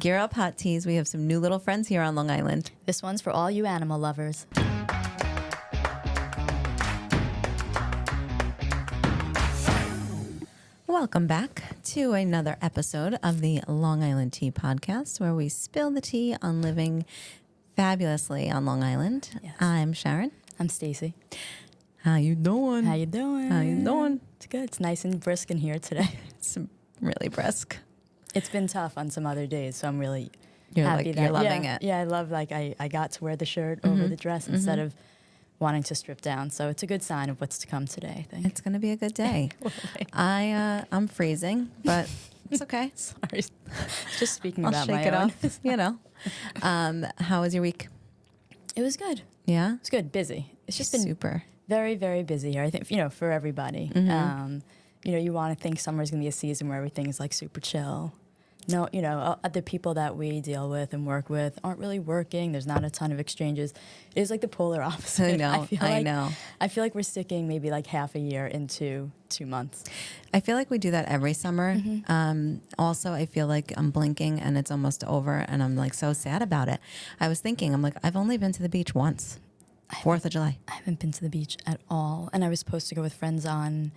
Gear up, hot teas. We have some new little friends here on Long Island. This one's for all you animal lovers. Welcome back to another episode of the Long Island Tea Podcast, where we spill the tea on living fabulously on Long Island. Yes. I'm Sharon. I'm Stacy. How you doing? How you doing? How you doing? It's good. It's nice and brisk in here today. It's really brisk. It's been tough on some other days, so I'm really You're happy that you're loving it. Yeah, I love I got to wear the shirt over the dress instead of wanting to strip down. So it's a good sign of what's to come today, I think. It's going to be a good day. I'm freezing, but it's okay. Sorry. Just speaking I'll about shake my it own. off. You know. How was your week? It was good. Yeah. It's good. Busy. It's just been super. very, very busy here. I think, for everybody. You want to think summer's going to be a season where everything's like super chill. No, the people that we deal with and work with aren't really working. There's not a ton of exchanges. It is like the polar opposite. I know. I know. I feel like we're sticking maybe like half a year into 2 months. I feel like we do that every summer. Also, I feel like I'm blinking and it's almost over, and I'm like so sad about it. I was thinking, I'm like, I've only been to the beach once, 4th of July. I haven't been to the beach at all, and I was supposed to go with friends on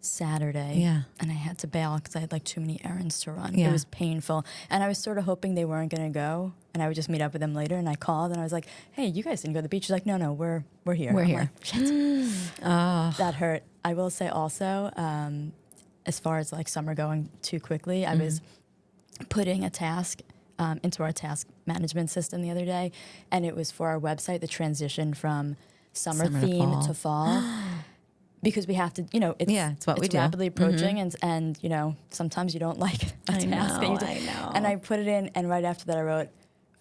Saturday. Yeah. And I had to bail because I had like too many errands to run. Yeah. It was painful. And I was sort of hoping they weren't going to go, and I would just meet up with them later. And I called and I was like, hey, you guys didn't go to the beach. She's like, no, we're here. We're I'm here. like, shit. That hurt. I will say also, as far as like summer going too quickly, I was putting a task into our task management system the other day, and it was for our website, the transition from summer theme to fall. Because we have to, it's what we do. rapidly approaching, and sometimes you don't like a task that you do. I know. And I put it in, and right after that I wrote,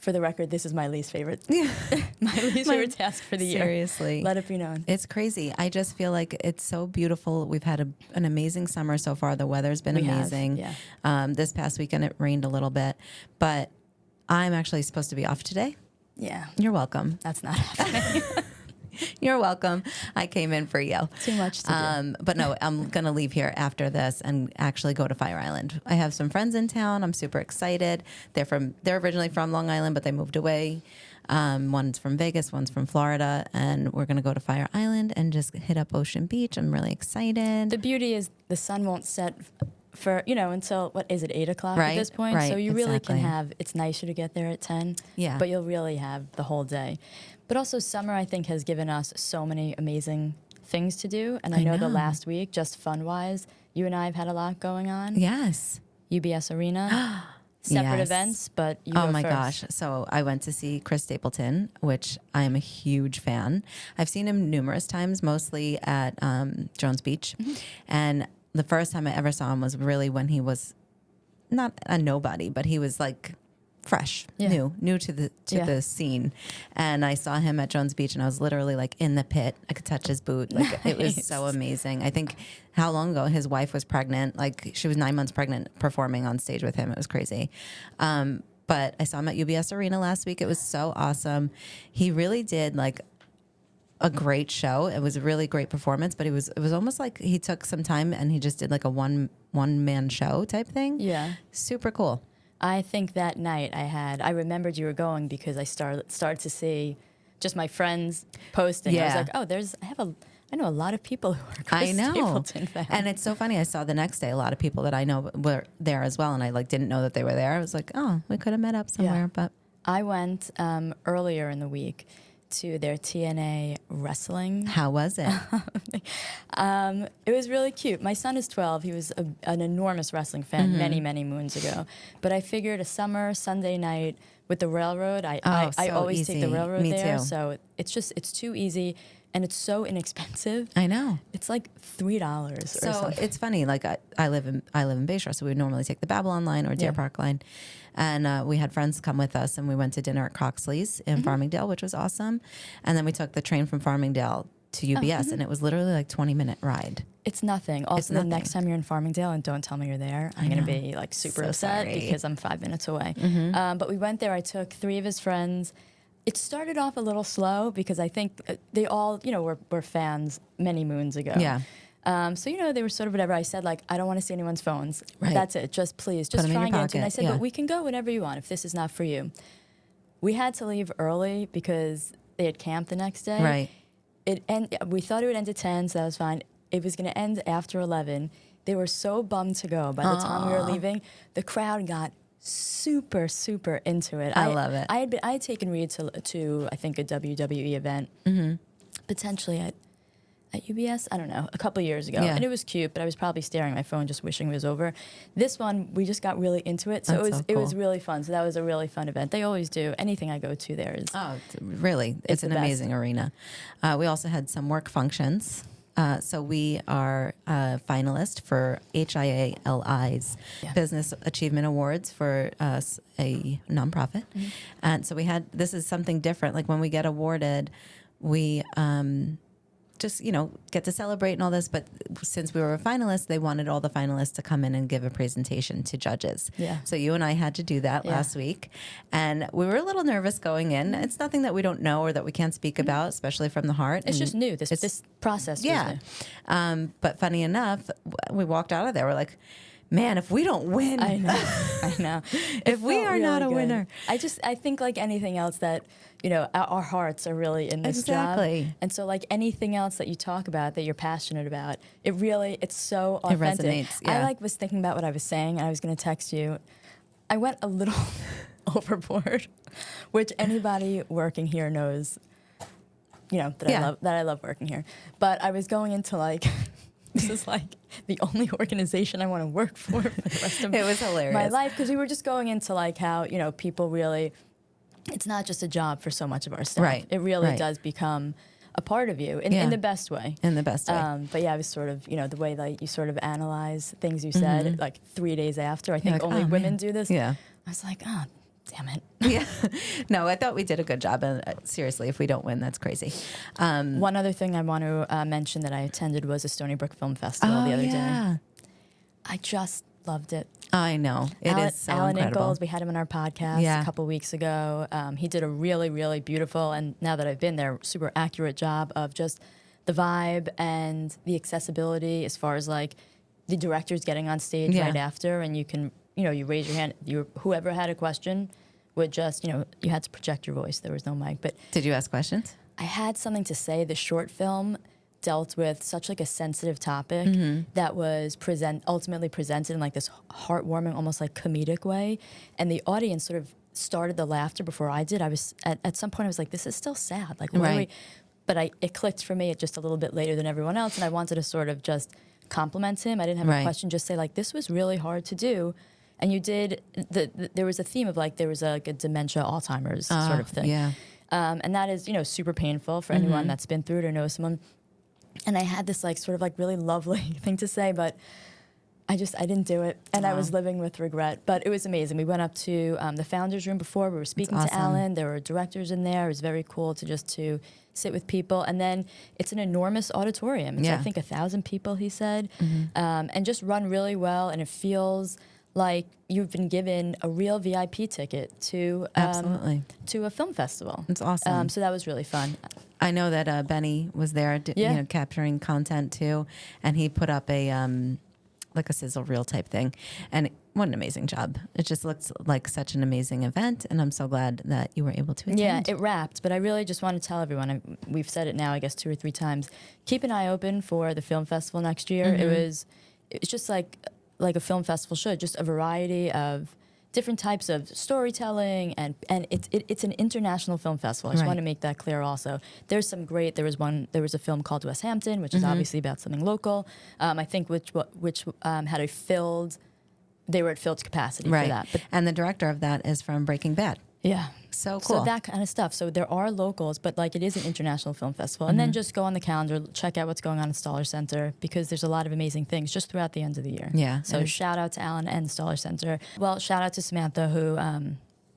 for the record, this is my least favorite. favorite task for the year. Seriously. Let it be known. It's crazy. I just feel like it's so beautiful. We've had an amazing summer so far. The weather's been amazing. Yeah. This past weekend it rained a little bit, but I'm actually supposed to be off today. Yeah. You're welcome. That's not happening. You're welcome. I came in for you. Too much to do. But no, I'm going to leave here after this and actually go to Fire Island. I have some friends in town. I'm super excited. They're originally from Long Island, but they moved away. One's from Vegas, one's from Florida, and we're going to go to Fire Island and just hit up Ocean Beach. I'm really excited. The beauty is the sun won't set for, until, what is it, 8 o'clock Right, at this point? right, So you really can exactly. it's nicer to get there at 10. Yeah. But you'll really have the whole day. But also summer, I think, has given us so many amazing things to do. And I know the last week, just fun-wise, you and I have had a lot going on. Yes. UBS Arena. Separate Yes. events, but you Oh go my first. gosh. So I went to see Chris Stapleton, which I am a huge fan. I've seen him numerous times, mostly at Jones Beach. And the first time I ever saw him was really when he was not a nobody, but he was like fresh, new to the scene. And I saw him at Jones Beach, and I was literally like in the pit. I could touch his boot. Like it was so amazing. I think how long ago his wife was pregnant? Like she was 9 months pregnant, performing on stage with him. It was crazy. But I saw him at UBS Arena last week. It was so awesome. He really did like a great show. It was a really great performance, but it was almost like he took some time and he just did like a one man show type thing. Yeah. Super cool. I think that night I remembered you were going because I started to see just my friends posting. I was like, oh, I know a lot of people who are Chris Stapleton fans. And it's so funny. I saw the next day a lot of people that I know were there as well, and I like didn't know that they were there. I was like, oh, we could have met up somewhere. But I went earlier in the week to their TNA wrestling. How was it? It was really cute. My son is 12. He was an enormous wrestling fan many, many moons ago. But I figured a summer Sunday night with the railroad, I always take the railroad there. Too. So it's too easy, and it's so inexpensive. I know. It's like $3 or So something. it's funny. Like I live in Bayshore, so we would normally take the Babylon line or Deer Park line. And we had friends come with us, and we went to dinner at Croxley's in Farmingdale, which was awesome. And then we took the train from Farmingdale to UBS, and it was literally like 20-minute ride. It's nothing. Also, the next time you're in Farmingdale, and don't tell me you're there, I'm going to be like super upset because I'm 5 minutes away. But we went there. I took 3 of his friends. It started off a little slow because I think they all, were fans many moons ago. Yeah. So, they were sort of whatever. I said, like, I don't want to see anyone's phones. Right. That's it. Just please, just them in try your and get into it. And I pocket, said, yeah. but we can go whenever you want if this is not for you. We had to leave early because they had camp the next day. Right. We thought it would end at 10, so that was fine. It was going to end after 11. They were so bummed to go. By the time we were leaving, the crowd got super, super into it. I love it. I had taken Reed to I think, a WWE event, potentially at UBS, I don't know, a couple years ago. Yeah. And it was cute, but I was probably staring at my phone just wishing it was over. This one, we just got really into it. So it was really fun. So that was a really fun event. They always do. Anything I go to there is... Oh, really? It's an amazing arena. We also had some work functions. So we are a finalist for HIALI's Business Achievement Awards for a nonprofit. And so this is something different. Like when we get awarded, we... just, get to celebrate and all this. But since we were a finalist, they wanted all the finalists to come in and give a presentation to judges. Yeah. So you and I had to do that last week. And we were a little nervous going in. It's nothing that we don't know or that we can't speak about, especially from the heart. It's just new. This process was new. But funny enough, we walked out of there. We're like, man, if we don't win. I know. If we are not a winner. I think like anything else that, our hearts are really in this job. And so like anything else that you talk about that you're passionate about, it's so authentic. It resonates, yeah. I was thinking about what I was saying and I was going to text you. I went a little overboard, which anybody working here knows, that I love working here. But I was going into like... This is like the only organization I want to work for the rest of it was hilarious. my life, because we were just going into like how, people really, it's not just a job for so much of our staff. Right. It really does become a part of you in the best way. In the best way. But yeah, it was sort of, the way that you sort of analyze things you said, like 3 days after. I think like, only women do this. Yeah. I was like, oh, damn it. Yeah. No, I thought we did a good job. And seriously, if we don't win, that's crazy. One other thing I want to mention that I attended was a Stony Brook Film Festival the other day. I just loved it. I know. It is so Alan incredible. Ingalls, we had him on our podcast a couple weeks ago. He did a really, really beautiful, and now that I've been there, super accurate job of just the vibe and the accessibility as far as like the directors getting on stage right after, and you can, you raise your hand. Whoever had a question would just, you had to project your voice. There was no mic. But did you ask questions? I had something to say. The short film dealt with such like a sensitive topic that was ultimately presented in like this heartwarming, almost like comedic way. And the audience sort of started the laughter before I did. I was at some point I was like, this is still sad. Like, what are we? But it clicked for me just a little bit later than everyone else. And I wanted to sort of just compliment him. I didn't have a question, just say like, this was really hard to do. And you did, there was a theme of like, there was like a dementia, Alzheimer's sort of thing. Yeah. And that is, super painful for anyone that's been through it or knows someone. And I had this like sort of like really lovely thing to say, but I didn't do it. And I was living with regret, but it was amazing. We went up to the founder's room before. We were speaking to Alan. There were directors in there. It was very cool to sit with people. And then it's an enormous auditorium. It's I think 1,000 people, he said, and just run really well. And it feels like you've been given a real VIP ticket to a film festival. It's awesome. So that was really fun. I know that Benny was there, capturing content too, and he put up a like a sizzle reel type thing, and what an amazing job! It just looks like such an amazing event, and I'm so glad that you were able to attend. Yeah, it wrapped, but I really just want to tell everyone. We've said it now, I guess 2 or 3 times. Keep an eye open for the film festival next year. It's just like a film festival should, just a variety of different types of storytelling, and it's an international film festival. I just want to make that clear also. There was a film called West Hampton, which is obviously about something local. I think which had they were at filled capacity for that. But, and the director of that is from Breaking Bad. Yeah. So cool. So that kind of stuff. So there are locals, but like it is an international film festival. And then just go on the calendar, check out what's going on at Stoller Center, because there's a lot of amazing things just throughout the end of the year. Yeah. So shout out to Alan and Stoller Center. Well, shout out to Samantha, who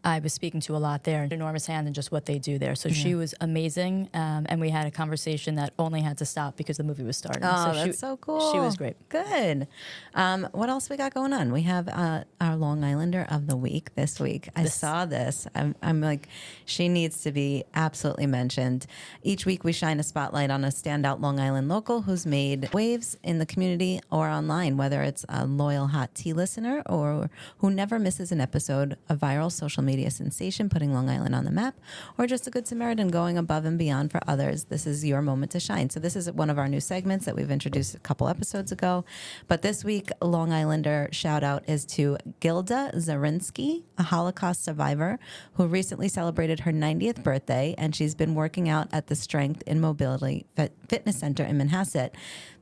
I was speaking to a lot there, an enormous hand in just what they do there. So she was amazing, and we had a conversation that only had to stop because the movie was starting. Oh, that's so cool. She was great. Good. What else we got going on? We have our Long Islander of the week this week. I saw this. I'm like, she needs to be absolutely mentioned. Each week we shine a spotlight on a standout Long Island local who's made waves in the community or online, whether it's a loyal hot tea listener or who never misses an episode, a viral social media sensation putting Long Island on the map, or just a good Samaritan going above and beyond for others. This is your moment to shine. So this is one of our new segments that we've introduced a couple episodes ago. But this week, Long Islander shout out is to Gilda Zirinsky, a Holocaust survivor who recently celebrated her 90th birthday, and she's been working out at the Strength and Mobility Fitness Center in Manhasset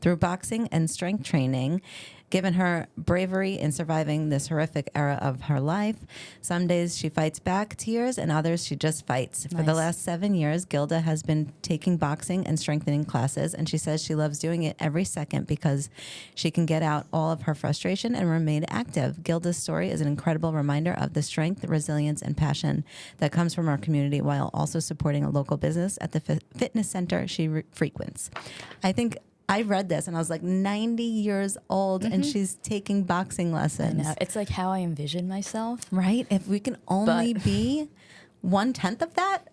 through boxing and strength training, given her bravery in surviving this horrific era of her life. Some days she fights back tears, and others she just fights. Nice. For the last 7 years, Gilda has been taking boxing and strengthening classes, and she says she loves doing it every second because she can get out all of her frustration and remain active. Gilda's story is an incredible reminder of the strength, resilience, and passion that comes from our community while also supporting a local business at the fitness center she frequents. I read this and I was like 90 years old and she's taking boxing lessons. I know. It's like how I envision myself. Right? If we can only be 1/10 of that,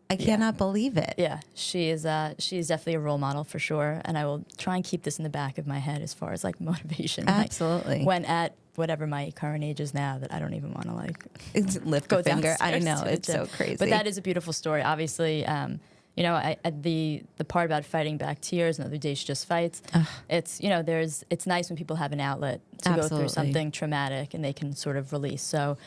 I cannot believe it. Yeah, she is definitely a role model for sure. And I will try and keep this in the back of my head as far as like motivation. Absolutely. Like, when at whatever my current age is now, that I don't even want to like lift a finger. I know, it's so crazy. But that is a beautiful story. Obviously, you know, the part about fighting back tears and other days she just fights. It's, you know, it's nice when people have an outlet to go through something traumatic and they can sort of release. So,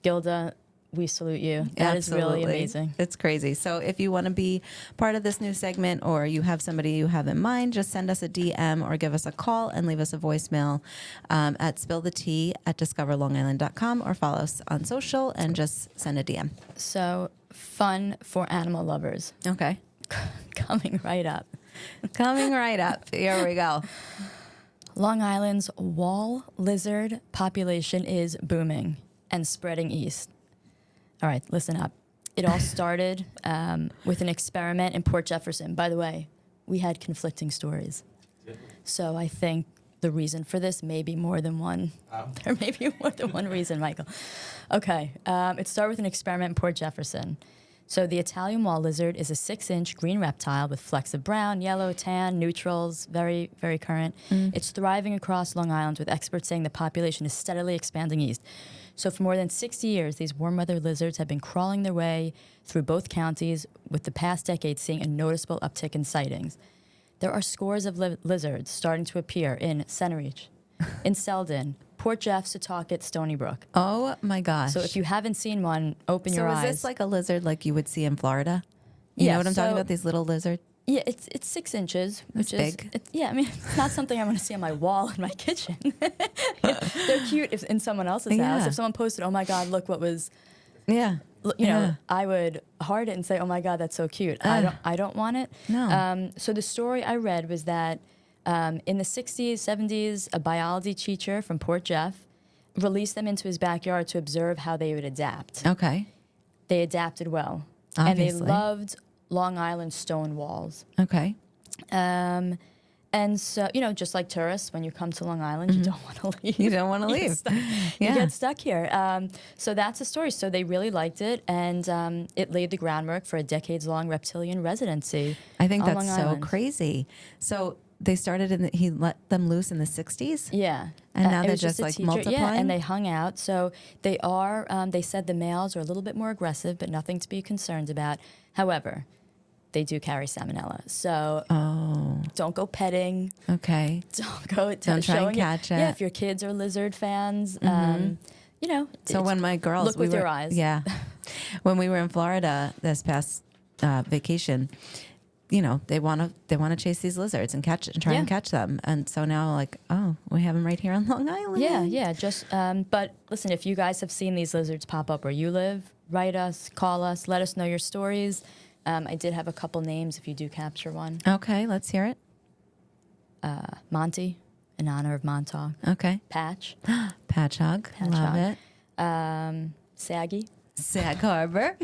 Gilda, we salute you. That is really amazing. It's crazy. So if you want to be part of this new segment or you have somebody you have in mind, just send us a DM or give us a call and leave us a voicemail at spillthetea@discoverlongisland.com or follow us on social and just send a DM. So fun for animal lovers. Okay. Coming right up. Coming right up. Here we go. Long Island's wall lizard population is booming and spreading east. All right, listen up. It all started with an experiment in Port Jefferson. By the way, we had conflicting stories. So I think the reason for this may be more than one. There may be more than one reason, Michael. Okay, it started with an experiment in Port Jefferson. So the Italian wall lizard is a 6-inch green reptile with flecks of brown, yellow, tan, neutrals, very, very current. It's thriving across Long Island, with experts saying the population is steadily expanding east. So for more than 60 years, these warm weather lizards have been crawling their way through both counties, with the past decade seeing a noticeable uptick in sightings. There are scores of lizards starting to appear in Centereach, in Selden, Port Jeff, Setauket, Stony Brook. Oh my gosh. So if you haven't seen one, open your eyes. So is this like a lizard like you would see in Florida? You know what I'm talking about, these little lizards? Yeah, it's 6 inches, which is big. I mean, it's not something I want to see on my wall in my kitchen. They're cute if in someone else's house. If someone posted, "Oh my God, look what was," you know, I would heart it and say, "Oh my God, that's so cute." I don't want it. No. So the story I read was that in the 60s, 70s, a biology teacher from Port Jeff released them into his backyard to observe how they would adapt. Okay. They adapted well, obviously. And they loved Long Island stone walls. Okay. And so, you know, just like tourists, when you come to Long Island, you don't want to leave. You don't want to leave. You get stuck here. So that's the story. So they really liked it, and it laid the groundwork for a decades-long reptilian residency. I think that's Long so Island. crazy. So they started he let them loose in the 60s? Yeah. And now they're just like multiplying? Yeah, and they hung out. So they are, they said the males are a little bit more aggressive, but nothing to be concerned about. However, they do carry salmonella. So don't go petting. Okay. Don't try and catch it. Yeah, if your you are lizard fans, you know. So when my girls... Look with your eyes. Yeah. When we were in Florida this past vacation, you know, they want to chase these lizards and try and catch them. And so now, like, we have them right here on Long Island. Yeah. Just, but listen, if you guys have seen these lizards pop up where you live, write us, call us, let us know your stories. I did have a couple names if you do capture one. Okay, let's hear it. Monty, in honor of Montauk. Okay. Patch. Patch Hog. Love it. Saggy. Sag Harbor.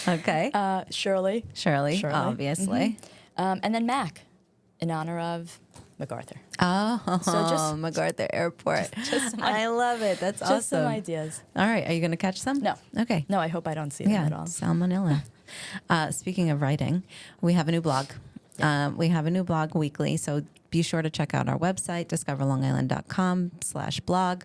Okay. Shirley. Shirley, obviously. And then Mac, in honor of MacArthur. Oh, So just MacArthur Airport. just some I love it. That's Just awesome. some ideas. All right. Are you going to catch some? No. Okay. No, I hope I don't see them at all. Salmonella. Speaking of writing, we have a new blog. We have a new blog weekly, so be sure to check out our website, discoverlongisland.com/blog.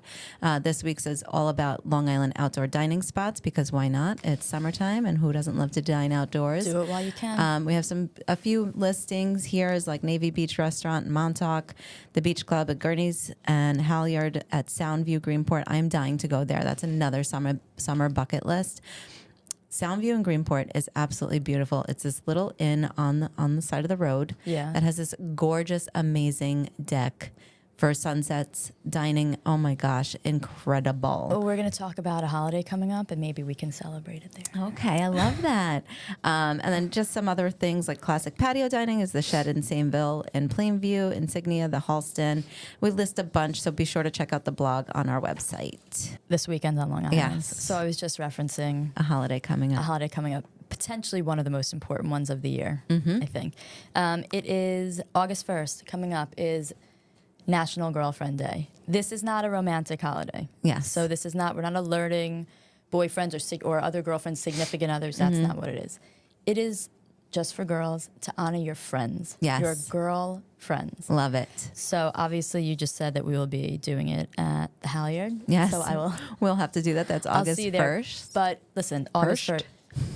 This week's is all about Long Island outdoor dining spots, because why not? It's summertime, and who doesn't love to dine outdoors? Do it while you can. We have a few listings here, is like Navy Beach Restaurant in Montauk, the Beach Club at Gurney's, and Halyard at Soundview Greenport. I'm dying to go there. That's another summer bucket list. Soundview in Greenport is absolutely beautiful. It's this little inn on the side of the road that has this gorgeous, amazing deck for sunsets, dining. Oh my gosh, incredible. Well, we're going to talk about a holiday coming up, and maybe we can celebrate it there. Okay, I love that. And then just some other things like classic patio dining is the Shed in Sameville, in Plainview, Insignia, the Halston. We list a bunch, so be sure to check out the blog on our website. This weekend on Long Island. Yes. So I was just referencing A holiday coming up. Potentially one of the most important ones of the year, I think. It is August 1st. Coming up is National Girlfriend Day. This is not a romantic holiday. Yes. So we're not alerting boyfriends or other girlfriends, significant others. That's not what it is. It is just for girls to honor your friends. Yes. Your girl friends. Love it. So obviously you just said that we will be doing it at the Halyard. Yes. So I will. We'll have to do that. That's I'll August see you there. 1st. But listen, August 1st.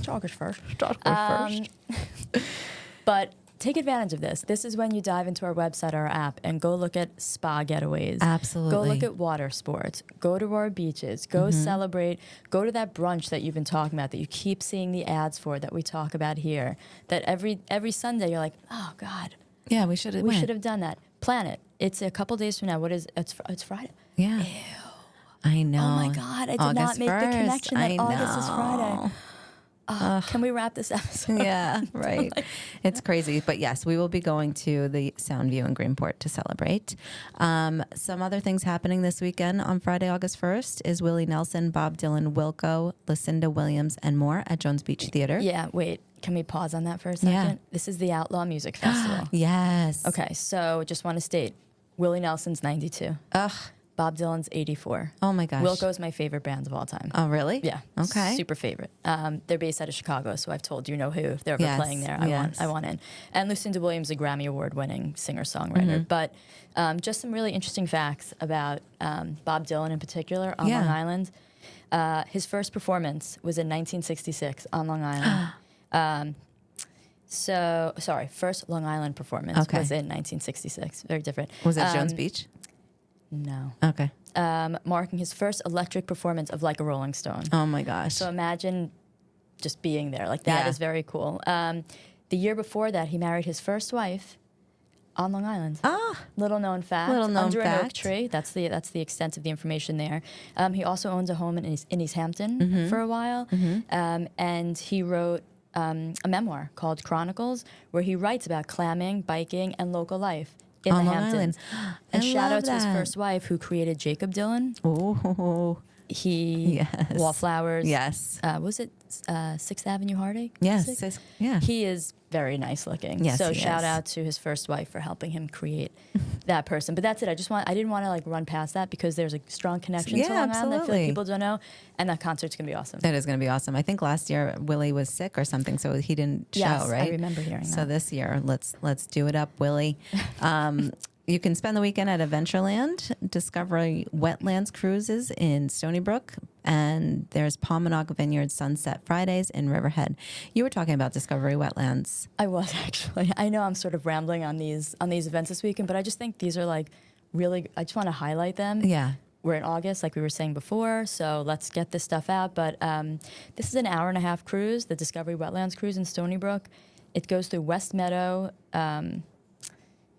August 1st. But take advantage of this. This is when you dive into our website or our app and go look at spa getaways. Absolutely. Go look at water sports. Go to our beaches. Go celebrate. Go to that brunch that you've been talking about, that you keep seeing the ads for, that we talk about here. That every Sunday you're like, oh God. Yeah, we should have done that. Plan it. It's a couple days from now. It's Friday. Yeah. Ew. I know. Oh my God. I did not make the connection that August is Friday. Can we wrap this episode? Yeah, right. It's crazy. But yes, we will be going to the Soundview in Greenport to celebrate. Some other things happening this weekend on Friday, August 1st is Willie Nelson, Bob Dylan, Wilco, Lucinda Williams, and more at Jones Beach Theater. Yeah, wait. Can we pause on that for a second? Yeah. This is the Outlaw Music Festival. Yes. Okay, so just want to state, Willie Nelson's 92. Ugh. Bob Dylan's 84. Oh my gosh. Wilco's my favorite band of all time. Oh, really? Yeah. Okay. Super favorite. They're based out of Chicago, so I've told you know who. If they're ever playing there, I want in. And Lucinda Williams, a Grammy Award-winning singer-songwriter. But just some really interesting facts about Bob Dylan in particular on Long Island. His first performance was in 1966 on Long Island. First Long Island performance was in 1966. Very different. Was it Jones Beach? No. Okay. Marking his first electric performance of Like a Rolling Stone. Oh my gosh. So imagine just being there. Like that is very cool. The year before that, he married his first wife on Long Island. Little known fact. Under an oak tree. That's the extent of the information there. He also owns a home in East Hampton for a while. And he wrote a memoir called Chronicles, where he writes about clamming, biking, and local life in the Hamptons. And shout out to his first wife, who created Jacob Dylan. Oh. Wallflowers. Yes. Was it 6th Avenue Heartache? Yes. Yeah. He is very nice looking. Yes, so he shout is. out to his first wife for helping him create that person. But that's it. I didn't want to like run past that, because there's a strong connection to Long Island that I feel like absolutely. people don't know, and that concert's gonna be awesome. That is going to be awesome. I think last year Willie was sick or something, so he didn't show, Yes, right? I remember hearing that. So this year, let's do it up, Willie. You can spend the weekend at Adventureland, Discovery Wetlands Cruises in Stony Brook, and there's Palmanock Vineyard Sunset Fridays in Riverhead. You were talking about Discovery Wetlands. I was actually. I know I'm sort of rambling on these events this weekend, but I just think these are like really. I just want to highlight them. Yeah. We're in August, like we were saying before, so let's get this stuff out. But this is an 1.5-hour cruise, the Discovery Wetlands Cruise in Stony Brook. It goes through West Meadow,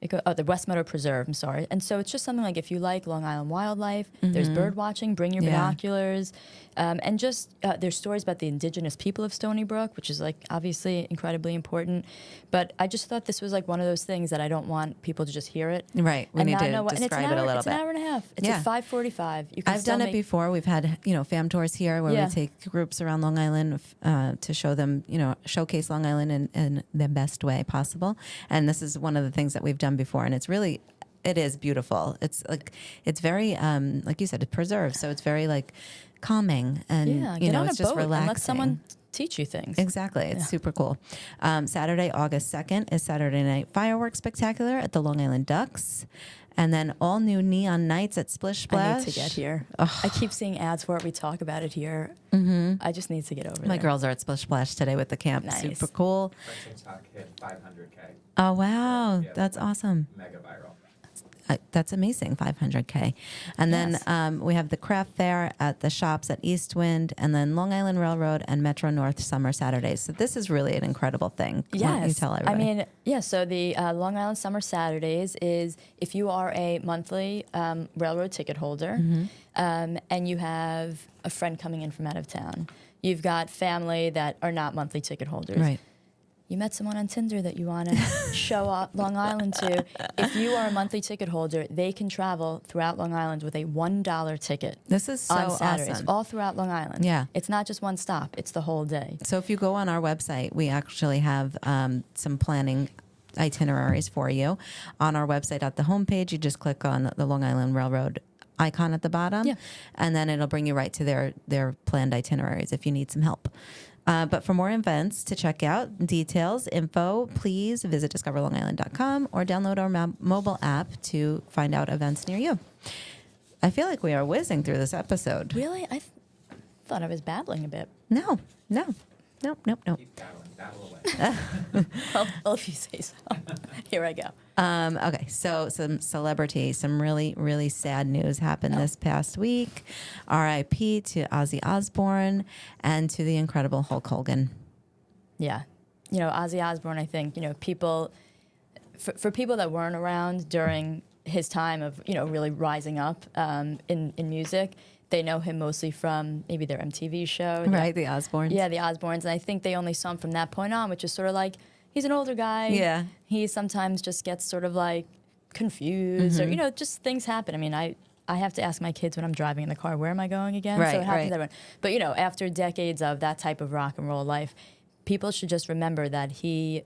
the West Meadow Preserve, I'm sorry. And so it's just something like, if you like Long Island wildlife, there's bird watching, bring your binoculars. And just there's stories about the indigenous people of Stony Brook, which is like obviously incredibly important. But I just thought this was like one of those things that I don't want people to just hear it. Right. We need to describe it a little bit. It's an hour and a half. It's at 5:45. I've done it before. We've had, fam tours here where we take groups around Long Island to show them, showcase Long Island in the best way possible. And this is one of the things that we've done before. And it is beautiful. It's very, like you said, it's preserved. So it's very like calming and, it's just relaxing. And let someone teach you things. Exactly. It's super cool. Saturday, August 2nd is Saturday Night Fireworks Spectacular at the Long Island Ducks. And then all new neon nights at Splish Splash. I need to get here. I keep seeing ads for it. We talk about it here. Mm-hmm. I just need to get over there. My girls are at Splish Splash today with the camp. Nice. Super cool. TikTok hit 500K. Oh, wow. That's awesome. Mega viral. That's amazing, 500K. And then we have the craft fair at the shops at Eastwind, and then Long Island Railroad and Metro North Summer Saturdays. So this is really an incredible thing. Yes. Why don't you tell everybody? So the Long Island Summer Saturdays is if you are a monthly railroad ticket holder and you have a friend coming in from out of town. You've got family that are not monthly ticket holders. Right. You met someone on Tinder that you want to show up Long Island to. If you are a monthly ticket holder, they can travel throughout Long Island with a $1 ticket. This is so on Saturdays, awesome. all throughout Long Island. Yeah. It's not just one stop. It's the whole day. So if you go on our website, we actually have some planning itineraries for you. On our website at the homepage, you just click on the Long Island Railroad icon at the bottom, and then it'll bring you right to their planned itineraries if you need some help. But for more events to check out, details, info, please visit discoverlongisland.com or download our mobile app to find out events near you. I feel like we are whizzing through this episode. Really? I thought I was babbling a bit. No. Keep battling, battle away. Well, if you say so. Here I go. Okay, so some really, really sad news happened this past week. R.I.P. to Ozzy Osbourne and to the incredible Hulk Hogan. Yeah. Ozzy Osbourne, I think, people, for people that weren't around during his time of, really rising up in music, they know him mostly from maybe their MTV show. Right, the Osbournes. Yeah, the Osbournes. And I think they only saw him from that point on, which is sort of like, he's an older guy. Yeah. He sometimes just gets sort of like confused or, just things happen. I mean, I have to ask my kids when I'm driving in the car, where am I going again? Right, so it happens right. everyone. But, after decades of that type of rock and roll life, people should just remember that he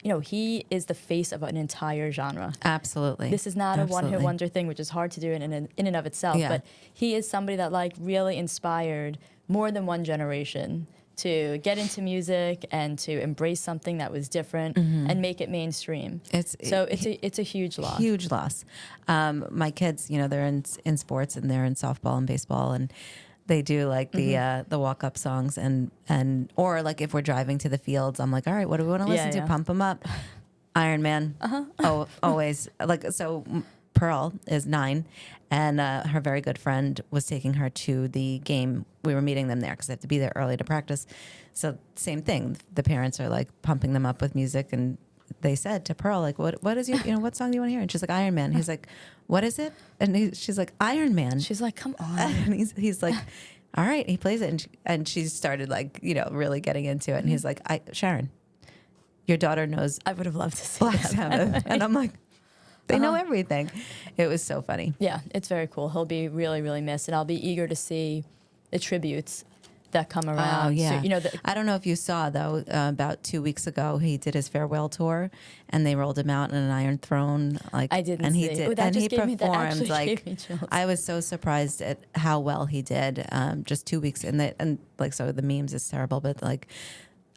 is the face of an entire genre. Absolutely. This is not a one-hit wonder thing, which is hard to do in and of itself. Yeah. But he is somebody that like really inspired more than one generation to get into music and to embrace something that was different and make it mainstream. It's a huge loss. Huge loss. My kids, they're in sports and they're in softball and baseball and they do like the walk-up songs and or like if we're driving to the fields, I'm like, all right, what do we want to listen to? Pump them up. Iron Man. Oh, always. Like, so Pearl is 9 and her very good friend was taking her to the game. We were meeting them there because they have to be there early to practice. So same thing. The parents are like pumping them up with music and they said to Pearl, like, what is what song do you want to hear? And she's like, Iron Man. He's like, what is it? And she's like, Iron Man. She's like, come on. And he's like, all right. He plays it. And she started like, really getting into it. And he's like, Sharon, your daughter knows. I would have loved to see Black that. Sabbath. And I'm like, they know everything. It was so funny. Yeah, it's very cool. He'll be really, really missed. And I'll be eager to see the tributes that come around. Oh, yeah. So, I don't know if you saw, though, about 2 weeks ago, he did his farewell tour, and they rolled him out in an Iron Throne. Like, I didn't and he see. did, That and just he gave me- that performed. actually Like, gave me chills. I was so surprised at how well he did. Just 2 weeks, and like, so the memes is terrible, but like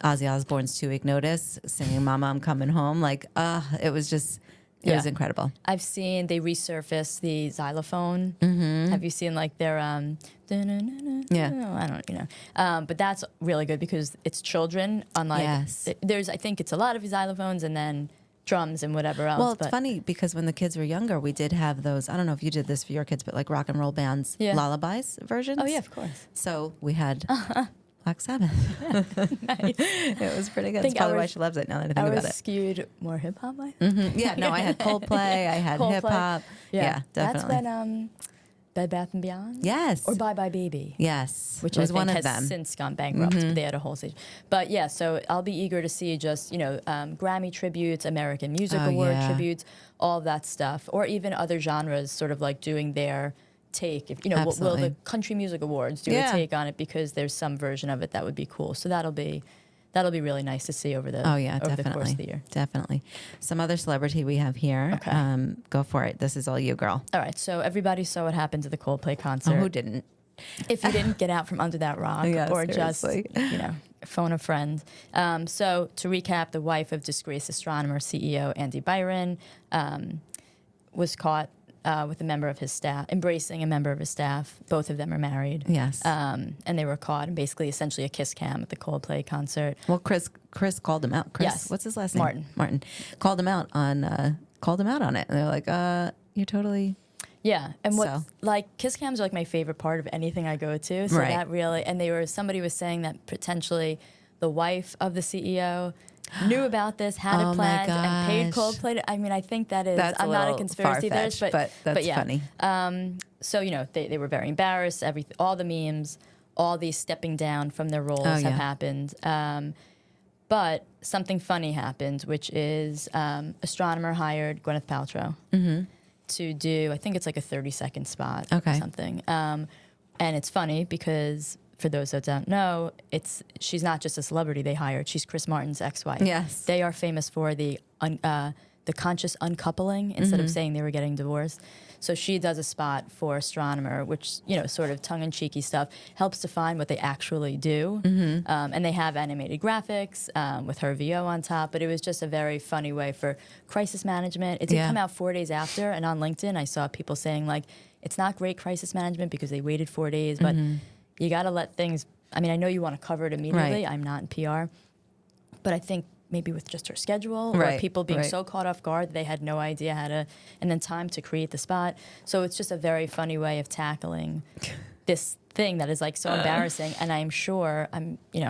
Ozzy Osbourne's 2-week notice, singing "Mama, I'm Coming Home." Like, it was just. It was incredible. I've seen they resurfaced the xylophone. Have you seen like their Yeah. I don't but that's really good because it's children. Unlike I think it's a lot of xylophones and then drums and whatever else. Well, it's funny because when the kids were younger, we did have those. I don't know if you did this for your kids, but like rock and roll bands, lullabies versions. Oh yeah, of course. So we had Black Sabbath. Nice. It was pretty good. think That's probably why ours- she loves it now that I think I about was it. skewed more hip hop. I think. Yeah, no, I had Coldplay, I had Coldplay. hip hop. Yeah, definitely. That's when Bed Bath and Beyond. Yes. Or Bye Bye Baby. Yes. Which it was I think one of has them. since gone bankrupt, but they had a whole stage. But yeah, so I'll be eager to see just, Grammy tributes, American Music Oh, Award yeah. tributes, all of that stuff, or even other genres sort of like doing their take. If will the Absolutely. Country Music Awards do Yeah. a take on it because there's some version of it that would be cool. So that'll be really nice to see over the Definitely. the course of the year. Definitely. Some other celebrity we have here. Okay. Go for it. This is all you, girl. All right, so everybody saw what happened to the Coldplay concert. Oh, who didn't? If you didn't get out from under that rock Yeah, or seriously. just, phone a friend. So to recap, the wife of disgraced astronomer CEO Andy Byron was caught with a member of his staff, embracing a member of his staff. Both of them are married. Yes. And they were caught in basically essentially a kiss cam at the Coldplay concert. Well, Chris called him out. Chris, Yes. what's his last name? Martin. Martin called him out on it. And they're like, you're totally. Yeah, and what So. like kiss cams are like my favorite part of anything I go to. So Right. that really, and somebody was saying that potentially the wife of the CEO knew about this, had Oh it my planned, and paid gosh. Coldplay. I mean, I think that is. That's I'm a not a little conspiracy theorist, far-fetched, but that's yeah. funny. So they were very embarrassed. All the memes, all these stepping down from their roles Oh, have yeah. happened. But something funny happened, which is astronomer hired Gwyneth Paltrow to do, I think it's like a 30-second spot or Okay. something. And it's funny because for those that don't know, she's not just a celebrity they hired. She's Chris Martin's ex-wife. Yes. They are famous for the conscious uncoupling instead of saying they were getting divorced. So she does a spot for astronomer, which, sort of tongue-in-cheeky stuff, helps define what they actually do. And they have animated graphics with her VO on top, but it was just a very funny way for crisis management. It did Yeah. come out 4 days after, and on LinkedIn I saw people saying, like, it's not great crisis management because they waited 4 days, but you got to let things, I mean, I know you want to cover it immediately. Right. I'm not in PR, but I think maybe with just her schedule or Right, people being right. so caught off guard they had no idea how to, and then time to create the spot. So it's just a very funny way of tackling this thing that is like so embarrassing. And I'm sure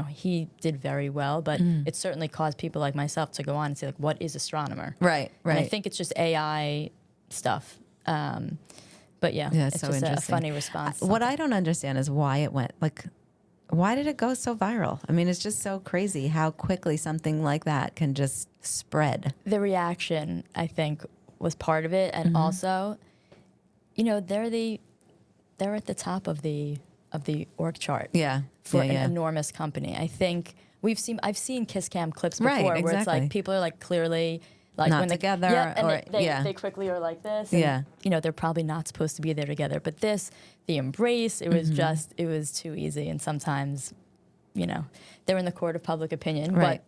he did very well, but it certainly caused people like myself to go on and say, like, what is astronomer? Right. And I think it's just AI stuff. But yeah, it's so just a interesting. funny response. What I don't understand is why it went why did it go so viral? I mean, it's just so crazy how quickly something like that can just spread. The reaction, I think, was part of it, and also, they're at the top of the org chart. Yeah. For yeah, an enormous company. I think I've seen kiss cam clips before Right, where it's exactly. like people are like clearly like Not when together, and or- they quickly are like this. And, Yeah. they're probably not supposed to be there together. But the embrace, it was it was too easy. And sometimes, they're in the court of public opinion, Right.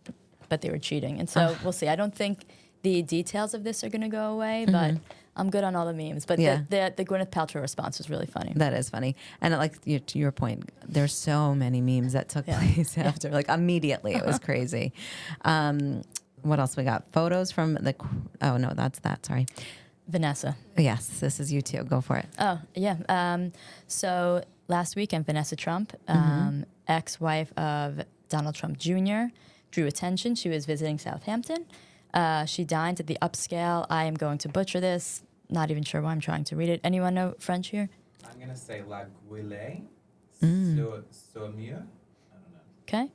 but they were cheating. And so we'll see. I don't think the details of this are going to go away, but I'm good on all the memes. But Yeah. the Gwyneth Paltrow response was really funny. That is funny. And to your point, there's so many memes that took Yeah. place after, like immediately. It was crazy. What else we got? Photos from oh no, that's that. Sorry. Vanessa. Yes, this is you too. Go for it. Oh, yeah. So last weekend, Vanessa Trump, ex-wife of Donald Trump Jr., drew attention. She was visiting Southampton. She dined at the upscale. I am going to butcher this. Not even sure why I'm trying to read it. Anyone know French here? I'm going to say La Guillet. So mieux. I don't know. Okay.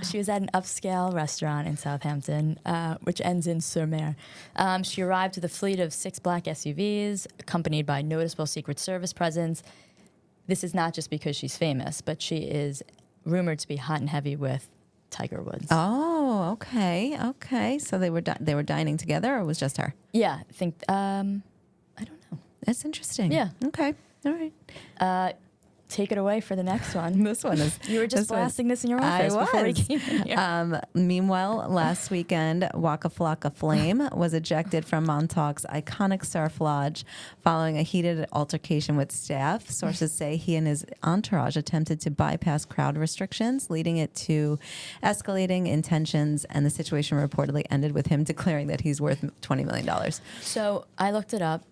She was at an upscale restaurant in Southampton, which ends in sur mer. She arrived with a fleet of 6 black SUVs, accompanied by noticeable Secret Service presence. This is not just because she's famous, but she is rumored to be hot and heavy with Tiger Woods. Oh, okay, okay. So they were dining together, or it was just her? Yeah, I think I don't know. That's interesting. Yeah. Okay. All right. Take it away for the next one. This one is. You were just blasting this in your I office before we was. came in here. Meanwhile, last weekend, Waka Flocka Flame was ejected from Montauk's iconic surf lodge following a heated altercation with staff. Sources say he and his entourage attempted to bypass crowd restrictions, leading it to escalating in tensions, and the situation reportedly ended with him declaring that he's worth $20 million. So I looked it up.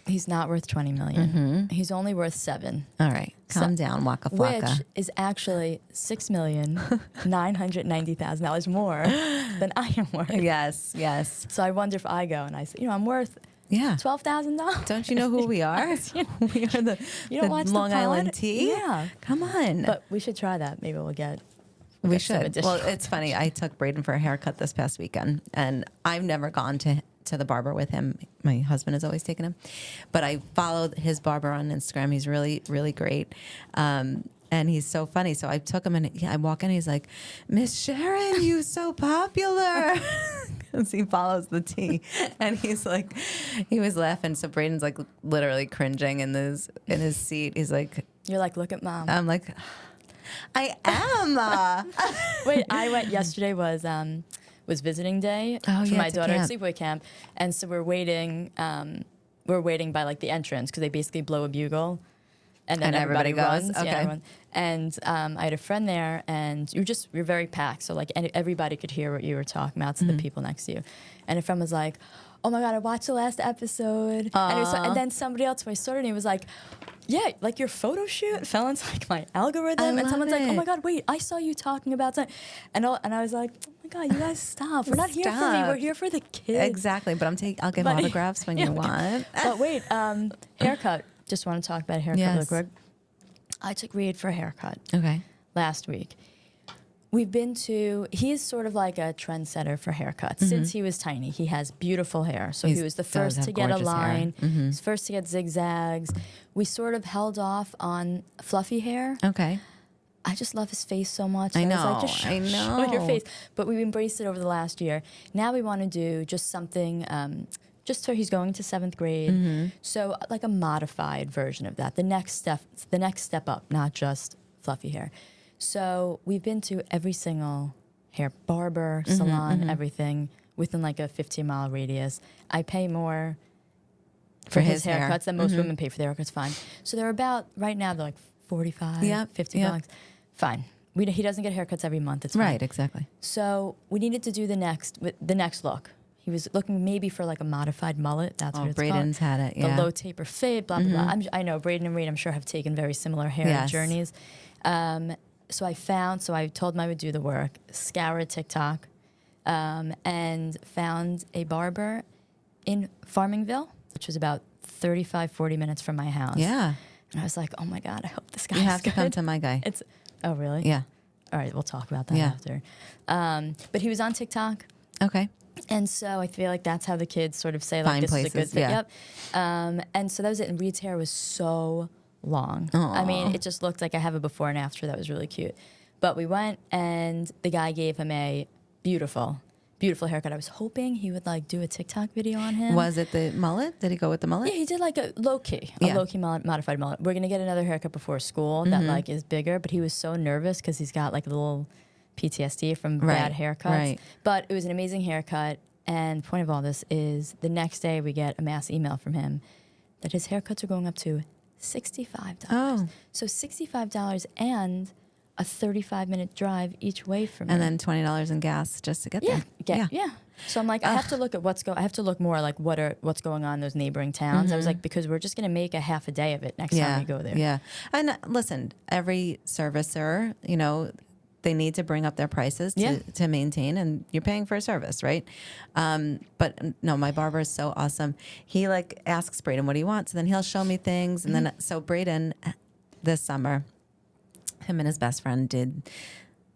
He's not worth $20 million. He's only worth $7 million. All right. Calm down, Waka Flocka. Which is actually $6,990,000 more than I am worth. Yes, yes. So I wonder if I go and I say, I'm worth $12,000. Don't you know who we are? We are the Long Island Tea. Yeah. Come on. But we should try that. Maybe we'll get. We should. Well, it's funny. I took Braden for a haircut this past weekend, and I've never gone to the barber with him. My husband has always taken him, but I followed his barber on Instagram. He's really, really great. And he's so funny. So I took him and I walk in. He's like, Miss Sharon, you so popular. Because he follows the tea. And he's like, he was laughing. So Braden's like literally cringing in his seat. He's like, you're like, look at mom. I'm like, I am. Wait, I went yesterday was visiting day for my daughter at sleepaway camp. And so we're waiting by like the entrance because they basically blow a bugle. And then everybody runs. Okay. Yeah, and I had a friend there, and you're very packed. So like everybody could hear what you were talking about to the people next to you. And a friend was like, "Oh my God, I watched the last episode." And then somebody else, when I started, and he was like, "Yeah, like your photo shoot fell into like my algorithm." And someone's like, "Oh my God, wait, I saw you talking about that." And I was like, "Oh my God, you guys stop! We're not here for me. We're here for the kids." Exactly. But I'll give autographs when you want. But wait, haircut. Just want to talk about a haircut really quick. I took Reed for a haircut last week. He is sort of like a trendsetter for haircuts. Since he was tiny, he has beautiful hair. So he was the first to get a line. He's first to get zigzags. We sort of held off on fluffy hair. Okay. I just love his face so much. I know. I was like, just show your face. But we've embraced it over the last year. Now we want to do just something... just so he's going to 7th grade. So like a modified version of that. The next step up, not just fluffy hair. So we've been to every single hair barber, salon, everything within like a 15-mile radius. I pay more for his haircuts than most women pay for their haircuts, fine. So they're about, right now, they're like 45, 50 bucks. Fine. He doesn't get haircuts every month. It's fine. Right, exactly. So we needed to do the next look. He was looking maybe for like a modified mullet. That's what it's Braden's called. had it, yeah. The low taper fade, blah, blah, blah. I know Braden and Reed, I'm sure, have taken very similar hair journeys. So I told him I would do the work, scoured TikTok, and found a barber in Farmingville, which was about 35, 40 minutes from my house. Yeah. And I was like, oh my God, I hope this guy's You have good. to come to my guy. Oh, really? Yeah. All right, we'll talk about that after. But he was on TikTok. Okay. And so I feel like that's how the kids sort of say, like, Find this places, is a good fit. yeah. Yep. And so that was it. And Reed's hair was so long. Aww. I mean, it just looked like I have a before and after that was really cute. But we went, and the guy gave him a beautiful, beautiful haircut. I was hoping he would, like, do a TikTok video on him. Was it the mullet? Did he go with the mullet? Yeah, he did, like, a low-key modified mullet. We're going to get another haircut before school that, like, is bigger. But he was so nervous because he's got, like, a little PTSD from bad haircuts. Right. But it was an amazing haircut. And the point of all this is the next day we get a mass email from him that his haircuts are going up to $65. Oh. So $65 and a 35-minute drive each way from And him. then $20 in gas just to get there. Yeah. So I'm like, I have to look at I have to look more like what's going on in those neighboring towns. I was like, because we're just going to make a half a day of it next time we go there. Yeah. And listen, every servicer, they need to bring up their prices to maintain, and you're paying for a service, right? But no, my barber is so awesome. He like asks Braden, what do you want? So then he'll show me things. And then, so Braden this summer, him and his best friend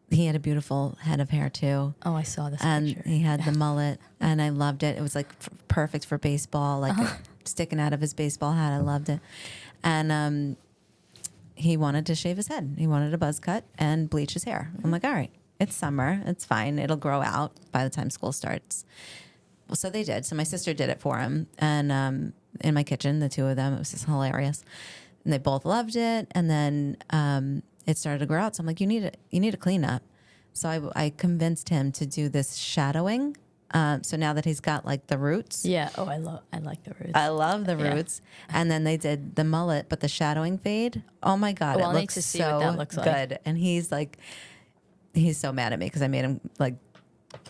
he had a beautiful head of hair too. Oh, I saw this and picture. He had the mullet, and I loved it. It was like perfect for baseball, like sticking out of his baseball hat. I loved it. And, he wanted to shave his head. He wanted a buzz cut and bleach his hair. I'm like, all right, it's summer. It's fine. It'll grow out by the time school starts. Well, so they did. So my sister did it for him. And in my kitchen, the two of them, it was just hilarious. And they both loved it. And then it started to grow out. So I'm like, you need a cleanup. So I convinced him to do this shadowing. So now that he's got like the roots. Yeah. Oh, I like the roots. I love the roots. And then they did the mullet, but the shadowing fade. Oh my God. Well, it looks to see so what that looks good. like. And he's so mad at me because I made him like,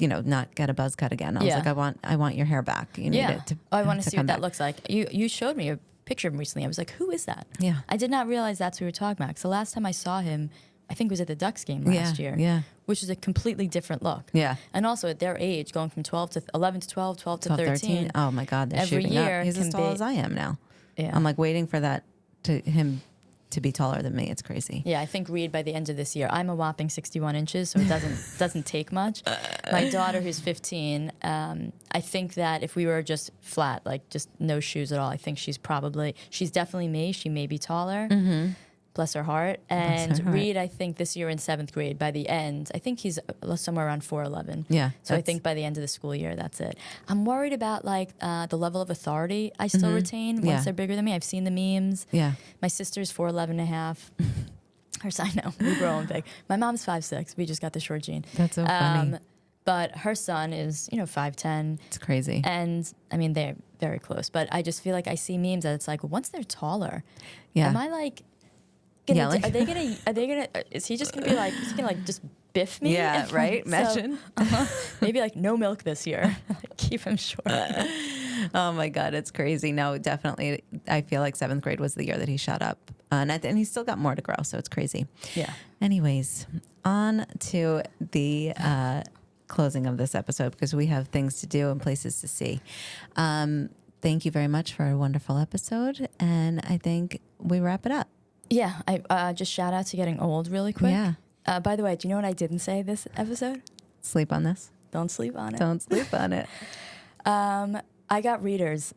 not get a buzz cut again. I was like, I want your hair back. You need it to I want to see what come that back. looks like. You showed me a picture of him recently. I was like, who is that? Yeah. I did not realize that's what we were talking about. Because the last time I saw him, I think it was at the Ducks game last year. Yeah. Which is a completely different look. Yeah. And also at their age, going from 11 to 12 to 13. Oh my God, they're every shooting year up. He's as can tall be- as I am now. Yeah. I'm like waiting for him to be taller than me. It's crazy. Yeah, I think Reed by the end of this year. I'm a whopping 61 inches, so it doesn't take much. My daughter, who's 15, I think that if we were just flat, like just no shoes at all, I think she's definitely me. She may be taller. Mm-hmm. Bless her heart. And her heart. Reed, I think this year in 7th grade, by the end, I think he's somewhere around 4'11". Yeah. So I think by the end of the school year, that's it. I'm worried about like the level of authority I still retain once Yeah. they're bigger than me. I've seen the memes. Yeah. My sister's 4'11.5". Her son, no, we're growing big. My mom's 5'6". We just got the short gene. That's so funny. But her son is, 5'10". It's crazy. And I mean, they're very close. But I just feel like I see memes that it's like, once they're taller, Yeah. am I like, Yelling? are they gonna, is he just gonna be like, just biff me? Yeah, right? Imagine. Maybe like no milk this year. Like, keep him short. Oh my God, it's crazy. No, definitely. I feel like 7th grade was the year that he shot up. And he's still got more to grow, so it's crazy. Yeah. Anyways, on to the closing of this episode because we have things to do and places to see. Thank you very much for a wonderful episode. And I think we wrap it up. Yeah, I just shout out to getting old really quick. Yeah. By the way, do you know what I didn't say this episode? Sleep on this. Don't sleep on it. Don't sleep on it. I got readers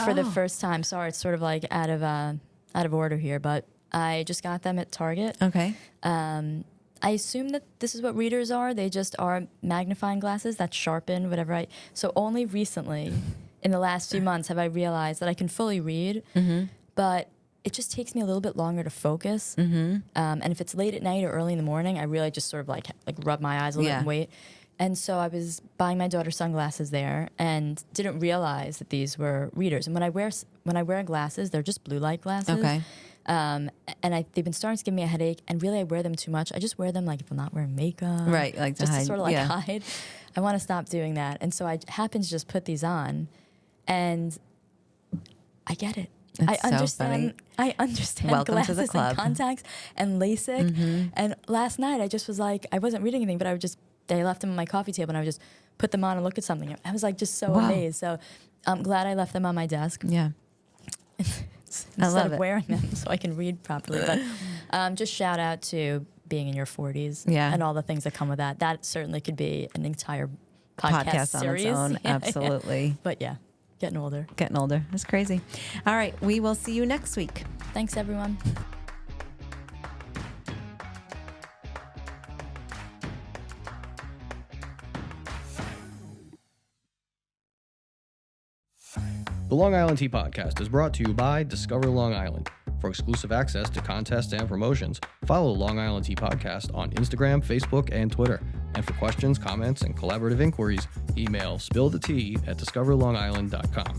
for the first time. Sorry, it's sort of like out of order here, but I just got them at Target. Okay. I assume that this is what readers are. They just are magnifying glasses that sharpen whatever So only recently, in the last few months, have I realized that I can fully read, but it just takes me a little bit longer to focus. And if it's late at night or early in the morning, I really just sort of like rub my eyes a little bit and wait. And so I was buying my daughter sunglasses there and didn't realize that these were readers. And when I wear glasses, they're just blue light glasses. Okay. And they've been starting to give me a headache. And really, I wear them too much. I just wear them like if I'm not wearing makeup, Right, like to just hide, to sort of like yeah. hide. I want to stop doing that. And so I happened to just put these on, and I get it. That's I so understand. funny. I understand Welcome to glasses the club. and contacts and LASIK. And last night I just was like, I wasn't reading anything, but I left them on my coffee table and I would just put them on and look at something. I was like just so Wow. amazed. So I'm glad I left them on my desk Yeah. instead love of it. wearing them so I can read properly. But just shout out to being in your 40s Yeah. and all the things that come with that. That certainly could be an entire podcast On series. its own. Yeah, Absolutely. But yeah, getting older. Getting older. That's crazy. All right. We will see you next week. Thanks, everyone. The Long Island Tea Podcast is brought to you by Discover Long Island. For exclusive access to contests and promotions, follow the Long Island Tea Podcast on Instagram, Facebook, and Twitter. And for questions, comments, and collaborative inquiries, email spillthetea@discoverlongisland.com.